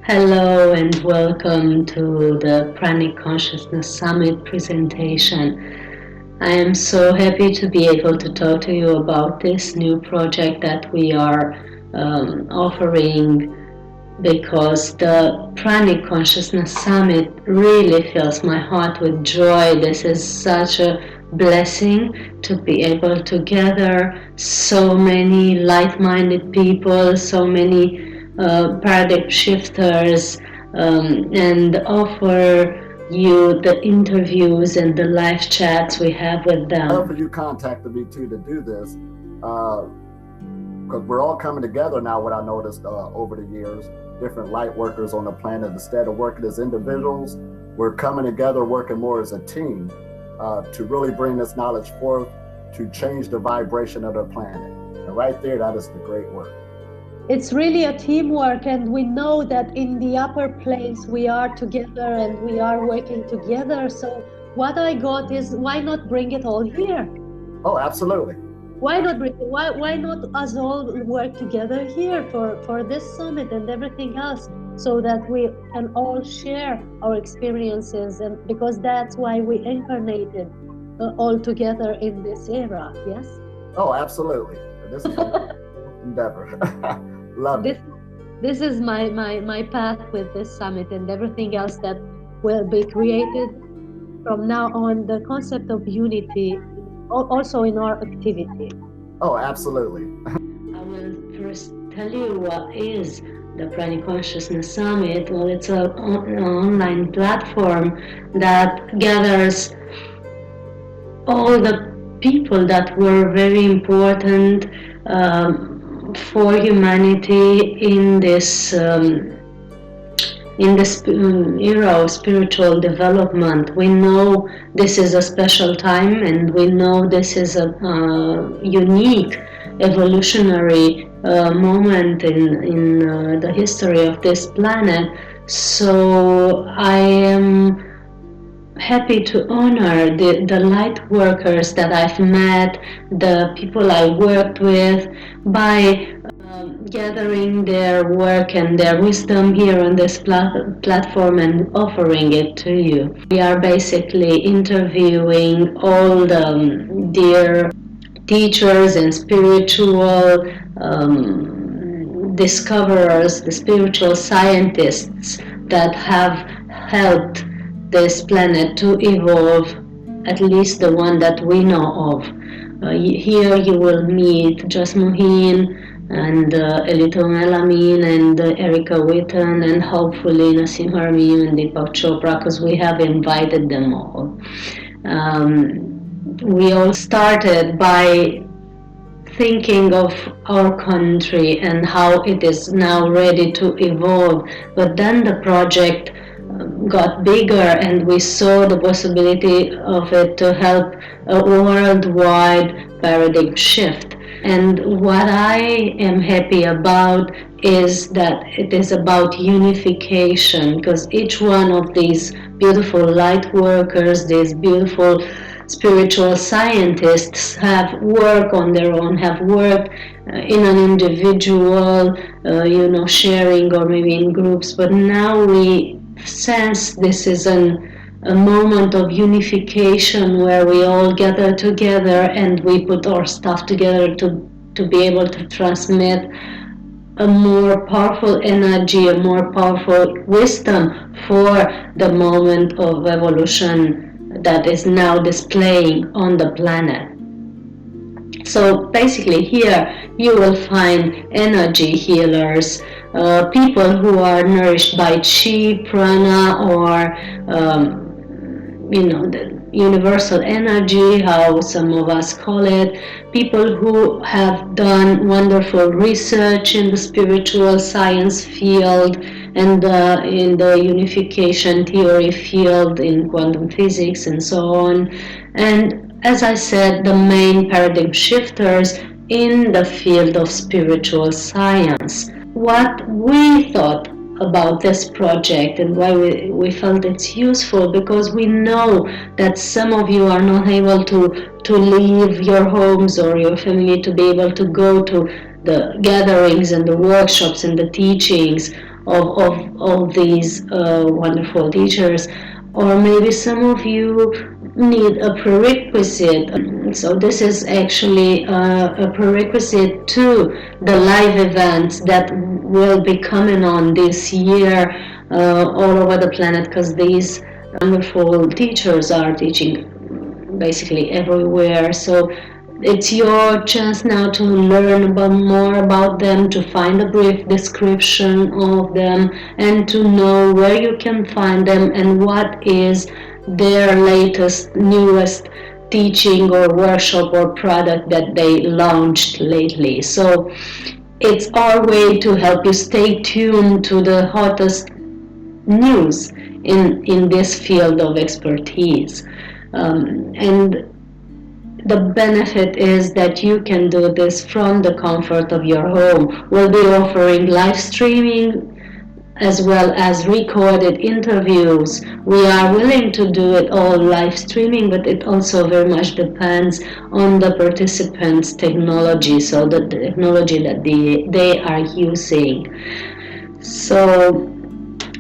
Hello and welcome to the PRANIC Consciousness Summit presentation. I am so happy to be able to talk to you about this new project that we are offering, because the PRANIC Consciousness Summit really fills my heart with joy. This is such a blessing to be able to gather so many like-minded people, so many paradigm shifters, and offer you the interviews and the live chats we have with them. I love for you contacted me too to do this, because we're all coming together now. What I noticed over the years, different light workers on the planet, instead of working as individuals, we're coming together, working more as a team to really bring this knowledge forth to change the vibration of the planet. And right there, that is the great work. It's really a teamwork, and we know that in the upper place we are together and we are working together. So what I got is, why not bring it all here? Oh, absolutely. Why not bring it? Why not us all work together here for this summit and everything else, so that we can all share our experiences, and because that's why we incarnated all together in this era. Yes. Oh, absolutely. This is an endeavor. Love it. This is my path with this summit and everything else that will be created from now on. The concept of unity also in our activity. Oh, absolutely. I will first tell you what is the Pranic Consciousness Summit. Well, it's an online platform that gathers all the people that were very important for humanity in this era of spiritual development. We know this is a special time, and we know this is a unique evolutionary moment in the history of this planet. So I am happy to honor the light workers that I've met, the people I worked with, by gathering their work and their wisdom here on this platform and offering it to you. We are basically interviewing all the dear teachers and spiritual discoverers, the spiritual scientists that have helped this planet to evolve, at least the one that we know of. Here you will meet Jasmuheen and el-amin and Erica Witten, and hopefully Nassim Harmeet and Deepak Chopra, because we have invited them all. We all started by thinking of our country and how it is now ready to evolve, but then the project got bigger, and we saw the possibility of it to help a worldwide paradigm shift. And what I am happy about is that it is about unification, because each one of these beautiful light workers, these beautiful spiritual scientists, have work on their own, have worked in an individual, sharing, or maybe in groups, but now we sense this is a moment of unification where we all gather together and we put our stuff together to be able to transmit a more powerful energy, a more powerful wisdom for the moment of evolution that is now displaying on the planet. So basically here you will find energy healers, people who are nourished by chi, prana, or the universal energy, how some of us call it, people who have done wonderful research in the spiritual science field and in the unification theory field, in quantum physics and so on. And as I said, the main paradigm shifters in the field of spiritual science. What we thought about this project and why we felt it's useful, because we know that some of you are not able to leave your homes or your family to be able to go to the gatherings and the workshops and the teachings of all these wonderful teachers. Or maybe some of you need a prerequisite. So this is actually a prerequisite to the live events that will be coming on this year all over the planet, because these wonderful teachers are teaching basically everywhere. So it's your chance now to learn more about them, to find a brief description of them, and to know where you can find them and what is their latest, newest teaching or workshop or product that they launched lately. So it's our way to help you stay tuned to the hottest news in this field of expertise. And the benefit is that you can do this from the comfort of your home. We'll be offering live streaming as well as recorded interviews. We are willing to do it all live streaming, but it also very much depends on the participants' technology, so the technology that they are using. So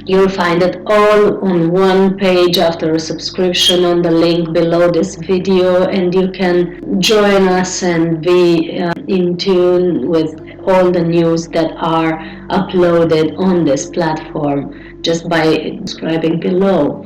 you'll find it all on one page after a subscription on the link below this video, and you can join us and be in tune with all the news that are uploaded on this platform just by subscribing below.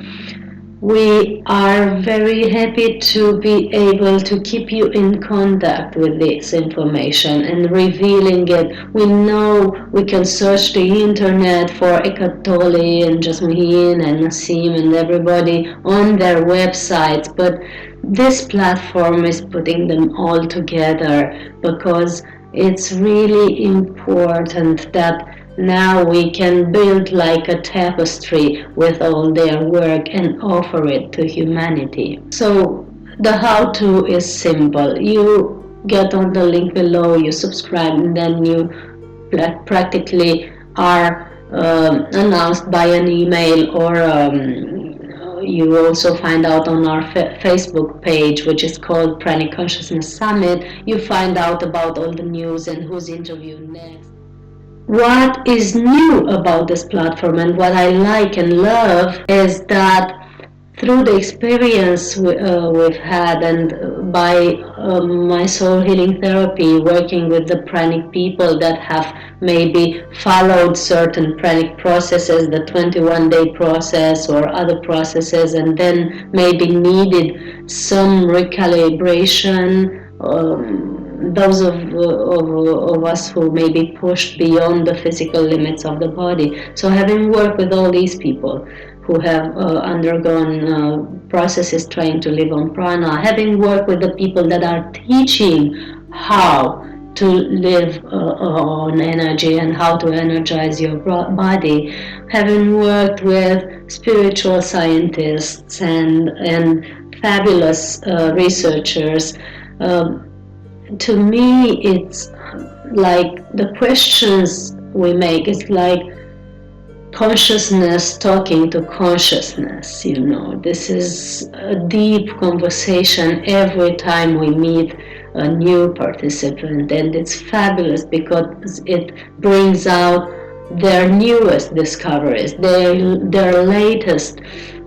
We are very happy to be able to keep you in contact with this information and revealing it. We know we can search the internet for Eckhart Tolle and Jasmine and Nassim and everybody on their websites, but this platform is putting them all together because it's really important that now we can build like a tapestry with all their work and offer it to humanity. So the how-to is simple. You get on the link below, you subscribe, and then you practically are announced by an email, or you also find out on our Facebook page, which is called PRANIC Consciousness Summit. You find out about all the news and who's interviewed next. What is new about this platform and what I like and love is that through the experience we've had, and by my soul healing therapy, working with the pranic people that have maybe followed certain pranic processes, the 21-day process or other processes, and then maybe needed some recalibration, those of us who may be pushed beyond the physical limits of the body. So having worked with all these people who have undergone processes trying to live on prana, having worked with the people that are teaching how to live on energy and how to energize your body, having worked with spiritual scientists and fabulous researchers, to me it's like the questions we make is like consciousness talking to consciousness. This is a deep conversation every time we meet a new participant, and it's fabulous because it brings out their newest discoveries, their latest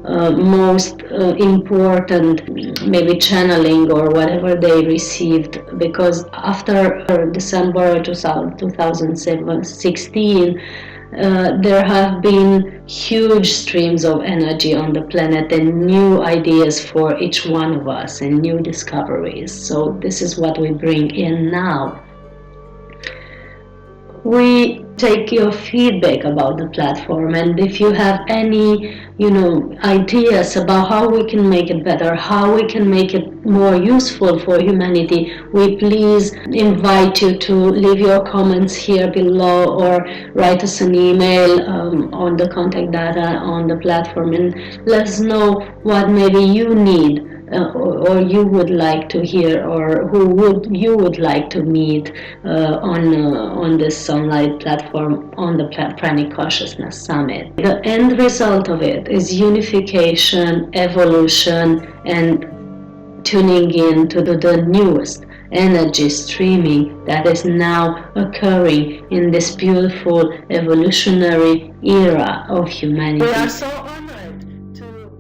most important maybe channeling or whatever they received, because after December 2016 there have been huge streams of energy on the planet and new ideas for each one of us and new discoveries. So this is what we bring in now. We take your feedback about the platform, and if you have any ideas about how we can make it better, how we can make it more useful for humanity, we please invite you to leave your comments here below or write us an email on the contact data on the platform, and let us know what maybe you need or you would like to hear, or you would like to meet on this sunlight platform on the Pranic Consciousness Summit. The end result of it is unification, evolution, and tuning in to the newest energy streaming that is now occurring in this beautiful evolutionary era of humanity. We are so honored to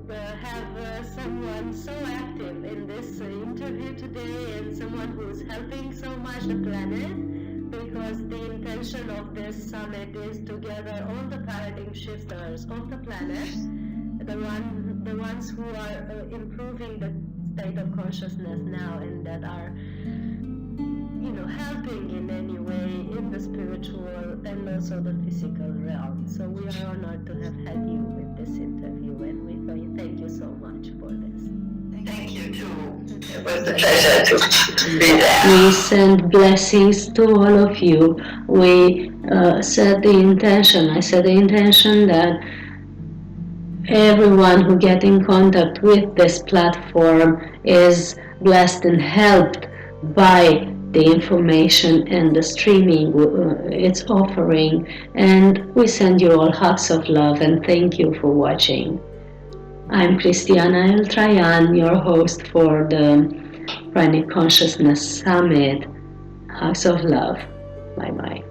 have someone so active in this interview today, and someone who is helping so much the planet, because the intention of this summit is to gather all the paradigm shifters of the planet, the ones who are improving the state of consciousness now and that are helping in any way in the spiritual and also the physical realm. So we are honored to have had you with this interview, and we thank you so much for this. Thank you too. It was a pleasure to be there. We send blessings to all of you. We I set the intention that everyone who gets in contact with this platform is blessed and helped by the information and the streaming it's offering. And we send you all hugs of love and thank you for watching. I'm Cristiana El Trayan, your host for the PRANIC Consciousness Summit. Hugs of love. Bye bye.